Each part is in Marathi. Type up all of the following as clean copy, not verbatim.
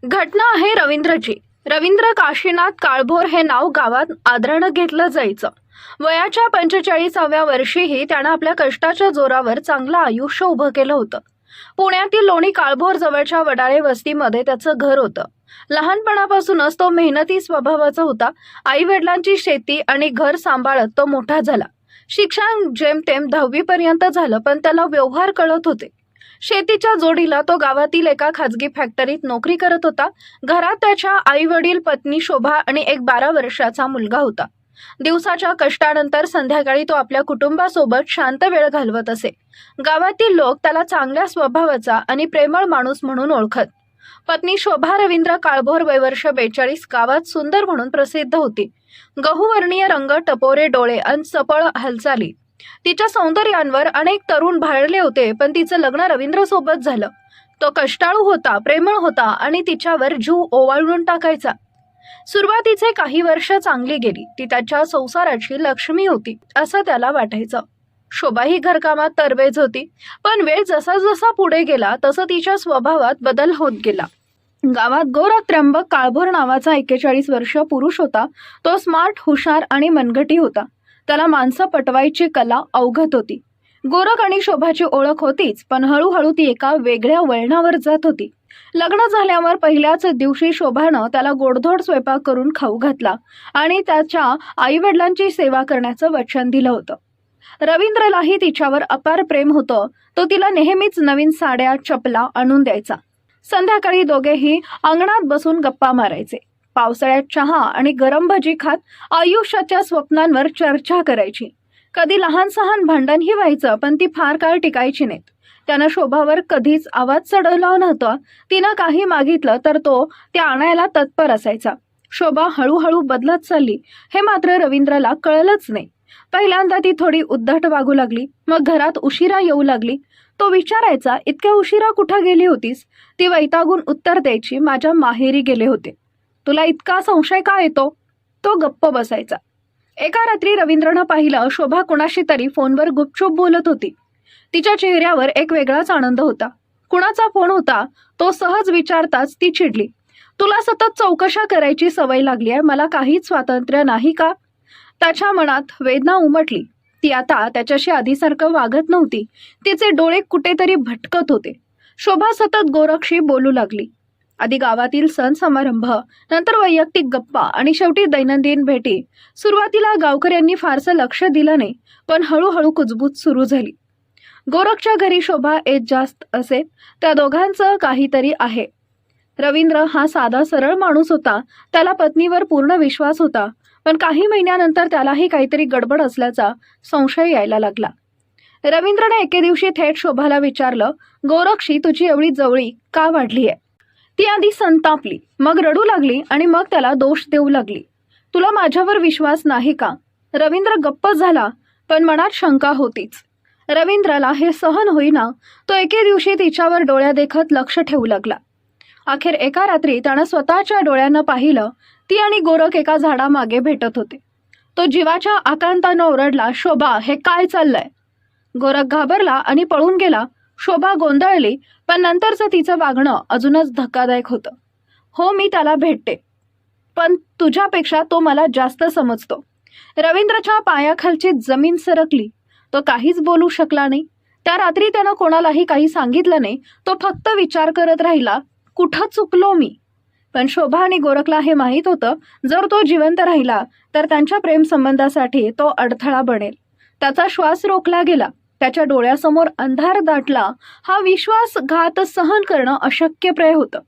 घटना आहे रवींद्रची. रवींद्र काशीनाथ काळभोर हे नाव गावात आदरानं घेतलं जायचं. वयाच्या 45व्या वर्षीही त्यानं आपल्या कष्टाच्या जोरावर चांगलं आयुष्य उभं केलं होतं. पुण्यातील लोणी काळभोर जवळच्या वडाळे वस्तीमध्ये त्याचं घर होतं. लहानपणापासूनच तो मेहनती स्वभावाचा होता. आई वडिलांची शेती आणि घर सांभाळत तो मोठा झाला. शिक्षण जेमतेम 10वी पर्यंत झालं, पण त्याला व्यवहार कळत होते. शेतीच्या जोडीला तो गावातील एका खाजगी फॅक्टरीत नोकरी करत होता. घरात त्याच्या आई वडील, पत्नी शोभा आणि एक 12 वर्षाचा मुलगा होता. दिवसाच्या कष्टानंतर संध्याकाळी तो आपल्या कुटुंबासोबत शांत वेळ घालवत असे. गावातील लोक त्याला चांगल्या स्वभावाचा आणि प्रेमळ माणूस म्हणून ओळखत. पत्नी शोभा रवींद्र काळभोर वयवर्ष 42 गावात सुंदर म्हणून प्रसिद्ध होती. गहूवर्णीय रंग, टपोरे डोळे आणि चपळ हालचाली. तिच्या सौंदर्यावर अनेक तरुण भाळले होते, पण तिचं लग्न रवींद्र सोबत झालं. तो कष्टाळू होता, प्रेमळ होता आणि तिच्यावर जीव ओवाळून टाकायचा. सुरुवातीचे काही वर्ष चांगली गेली. ती त्याच्या संसाराची लक्ष्मी होती असं त्याला वाटायचं. शोभा ही घरकामात तरबेज होती, पण वेळ जसा जसा पुढे गेला तसं तिच्या स्वभावात बदल होत गेला. गावात गोरख त्र्यंबक काळभोर नावाचा 41 वर्ष पुरुष होता. तो स्मार्ट, हुशार आणि मनगटी होता. त्याला माणसं पटवायची कला अवगत होती. गोरख आणि शोभाची ओळख होतीच, पण हळूहळू ती एका वेगळ्या वळणावर जात होती. लग्न झाल्यावर पहिल्याच दिवशी शोभानं त्याला गोडधोड स्वयंपाक करून खाऊ घातला आणि त्याच्या आई वडिलांची सेवा करण्याचं वचन दिलं होतं. रवींद्रलाही तिच्यावर अपार प्रेम होतं. तो तिला नेहमीच नवीन साड्या, चपला आणून द्यायचा. संध्याकाळी दोघेही अंगणात बसून गप्पा मारायचे. पावसाळ्यात चहा आणि गरम भजी खात आयुष्याच्या स्वप्नांवर चर्चा करायची. कधी लहान सहान भांडणही व्हायचं, पण ती फार काळ टिकायची नाहीत. त्यानं शोभावर कधीच आवाज चढवला नव्हता. तिनं काही मागितलं तर तो ते आणायला तत्पर असायचा. शोभा हळूहळू बदलत चालली हे मात्र रवींद्रला कळलंच नाही. पहिल्यांदा ती थोडी उद्धट वागू लागली, मग घरात उशिरा येऊ लागली. तो विचारायचा, इतक्या उशिरा कुठं गेली होतीस? ती वैतागून उत्तर द्यायची, माझ्या माहेरी गेले होते. तुला इतका संशय का येतो? तो गप्प बसायचा. एका रात्री रवींद्रनं पाहिलं, शोभा कुणाशी तरी फोनवर गुपचूप बोलत होती. तिच्या चेहऱ्यावर एक वेगळाच आनंद होता. कुणाचा फोन होता तो सहज विचारताच ती चिडली. तुला सतत चौकशा करायची सवय लागली आहे, मला काहीच स्वातंत्र्य नाही का? त्याच्या मनात वेदना उमटली. ती आता त्याच्याशी आधीसारखं वागत नव्हती. तिचे डोळे कुठेतरी भटकत होते. शोभा सतत गोरखशी बोलू लागली. आधी गावातील सण समारंभ, नंतर वैयक्तिक गप्पा आणि शेवटी दैनंदिन भेटी. सुरुवातीला गावकऱ्यांनी फारसं लक्ष दिलं नाही, पण हळूहळू कुजबूज सुरू झाली. गोरखच्या घरी शोभा येत जास्त असे. त्या दोघांचं काहीतरी आहे. रवींद्र हा साधा सरळ माणूस होता. त्याला पत्नीवर पूर्ण विश्वास होता, पण काही महिन्यानंतर त्यालाही काहीतरी गडबड असल्याचा संशय यायला लागला. रवींद्रने एके दिवशी थेट शोभाला विचारलं, गोरखशी तुझी एवढी जवळी का वाढली आहे? ती आधी संतापली, मग रडू लागली आणि मग त्याला दोष देऊ लागली. तुला माझ्यावर विश्वास नाही का? रवींद्र गप्प झाला, पण मनात शंका होतीच. रवींद्रला हे सहन होईना. तो एके दिवशी तिच्यावर डोळ्या देखत लक्ष ठेवू लागला. अखेर एका रात्री त्यानं स्वतःच्या डोळ्यानं पाहिलं, ती आणि गोरख एका झाडामागे भेटत होते. तो जीवाच्या आकांतानं ओरडला, शोभा, हे काय चाललंय? गोरख घाबरला आणि पळून गेला. शोभा गोंधळली, पण नंतरचं तिचं वागणं अजूनच धक्कादायक होतं. हो, मी त्याला भेटते, पण तुझ्यापेक्षा तो मला जास्त समजतो. रवींद्रच्या पायाखालची जमीन सरकली. तो काहीच बोलू शकला नाही. त्या रात्री त्यानं कोणालाही काही सांगितलं नाही. तो फक्त विचार करत राहिला, कुठं चुकलो मी? पण शोभा आणि गोरखला हे माहीत होतं, जर तो जिवंत राहिला तर त्यांच्या प्रेमसंबंधासाठी तो अडथळा बनेल. त्याचा श्वास रोखला गेला. त्याच्या डोळ्यासमोर अंधार दाटला. हा विश्वासघात सहन करणं अशक्यप्राय होतं.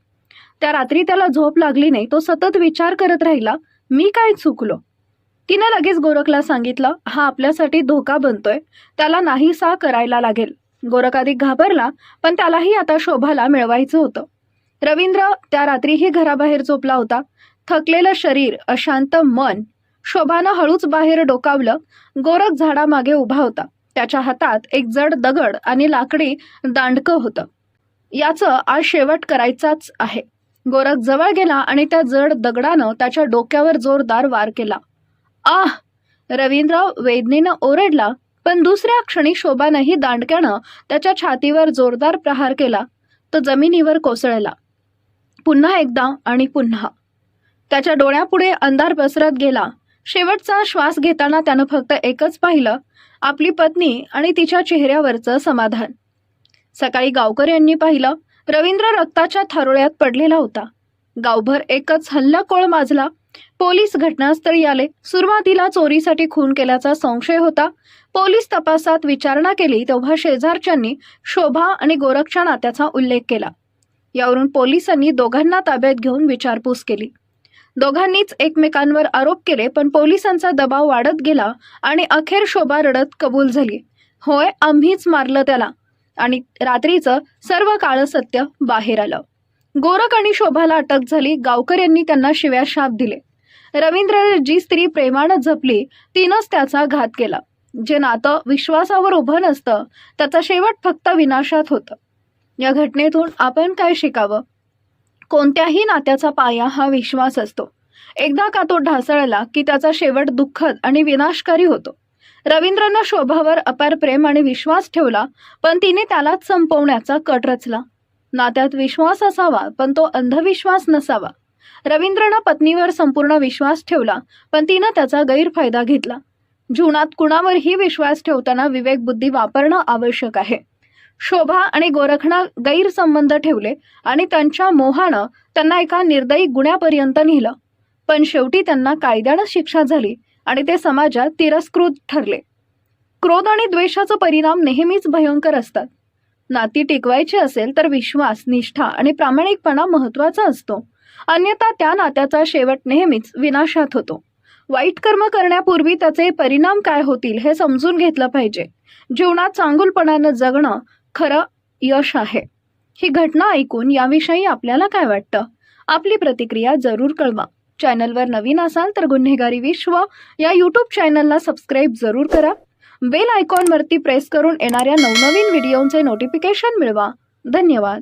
त्या रात्री त्याला झोप लागली नाही. तो सतत विचार करत राहिला, मी काय चुकलो? तिने लगेच गोरखला सांगितलं, हा आपल्यासाठी धोका बनतोय, त्याला नाहीसा करायला लागेल. गोरख आधी घाबरला, पण त्यालाही आता शोभाला मिळवायचं होतं. रवींद्र त्या रात्रीही घराबाहेर झोपला होता. थकलेलं शरीर, अशांत मन. शोभानं हळूच बाहेर डोकावलं. गोरख झाडामागे उभा होता. त्याच्या हातात एक जड दगड आणि लाकडी दांडकं होतं. याचं आज शेवट करायचाच आहे. गोरख जवळ गेला आणि त्या जड दगडानं त्याच्या डोक्यावर जोरदार वार केला. आह! रवींद्र वेदनेनं ओरडला, पण दुसऱ्या क्षणी शोभानंही दांडक्यानं त्याच्या छातीवर जोरदार प्रहार केला. तो जमिनीवर कोसळला. पुन्हा एकदा आणि पुन्हा त्याच्या डोळ्यापुढे अंधार पसरत गेला. शेवटचा श्वास घेताना त्यानं फक्त एकच पाहिलं, आपली पत्नी आणि तिच्या चेहऱ्यावरचं समाधान. सकाळी गावकऱ्यांनी पाहिलं, रवींद्र रक्ताच्या थारोळ्यात पडलेला होता. गावभर एकच हल्लाखोळ माजला. पोलीस घटनास्थळी आले. सुरुवातीला चोरीसाठी खून केल्याचा संशय होता. पोलीस तपासात विचारणा केली तेव्हा शेजारच्यांनी शोभा आणि गोरखच्या नात्याचा उल्लेख केला. यावरून पोलिसांनी दोघांना ताब्यात घेऊन विचारपूस केली. दोघांनीच एकमेकांवर आरोप केले, पण पोलिसांचा दबाव वाढत गेला आणि अखेर शोभा रडत कबूल झाली, होय आम्हीच मारलं त्याला. आणि रात्रीचं सर्व काळं सत्य बाहेर आलं. गोरख आणि शोभाला अटक झाली. गावकऱ्यांनी त्यांना शिव्या शाप दिले. रवींद्रने जी स्त्री प्रेमानं जपली तिनंच त्याचा घात केला. जे नातं विश्वासावर उभं नसतं त्याचा शेवट फक्त विनाशात होतं. या घटनेतून आपण काय शिकावं? कोणत्याही नात्याचा पाया हा विश्वास असतो. एकदा का तो ढासळला की त्याचा शेवट दुःखद आणि विनाशकारी होतो. रवींद्रनं शोभावर अपार प्रेम आणि विश्वास ठेवला, पण तिने त्यालाच संपवण्याचा कट रचला. नात्यात विश्वास असावा, पण तो अंधविश्वास नसावा. रवींद्रनं पत्नीवर संपूर्ण विश्वास ठेवला, पण तिनं त्याचा गैरफायदा घेतला. जीवनात कुणावरही विश्वास ठेवताना विवेकबुद्धी वापरणं आवश्यक आहे. शोभा आणि गोरखनं गैरसंबंध ठेवले आणि त्यांच्या मोहानं त्यांना एका निर्दयी गुन्ह्यापर्यंत नेलं. पण शेवटी त्यांना कायद्यानं शिक्षा झाली आणि ते समाजात तिरस्कृत ठरले. क्रोध आणि द्वेषाचा परिणाम नेहमीच भयंकर असतात. नाती टिकवायची असेल तर विश्वास, निष्ठा आणि प्रामाणिकपणा महत्त्वाचा असतो. अन्यथा त्या नात्याचा शेवट नेहमीच विनाशात होतो. वाईट कर्म करण्यापूर्वी त्याचे परिणाम काय होतील हे समजून घेतलं पाहिजे. जीवनात चांगुलपणानं जगणं खरं यश आहे. ही घटना ऐकून याविषयी आपल्याला काय वाटतं? आपली प्रतिक्रिया जरूर कळवा. चॅनलवर नवीन असाल तर गुन्हेगारी विश्व या यूट्यूब चॅनलला सबस्क्राईब जरूर करा. बेल आयकॉनवरती प्रेस करून येणाऱ्या नवनवीन व्हिडिओचे नोटिफिकेशन मिळवा. धन्यवाद.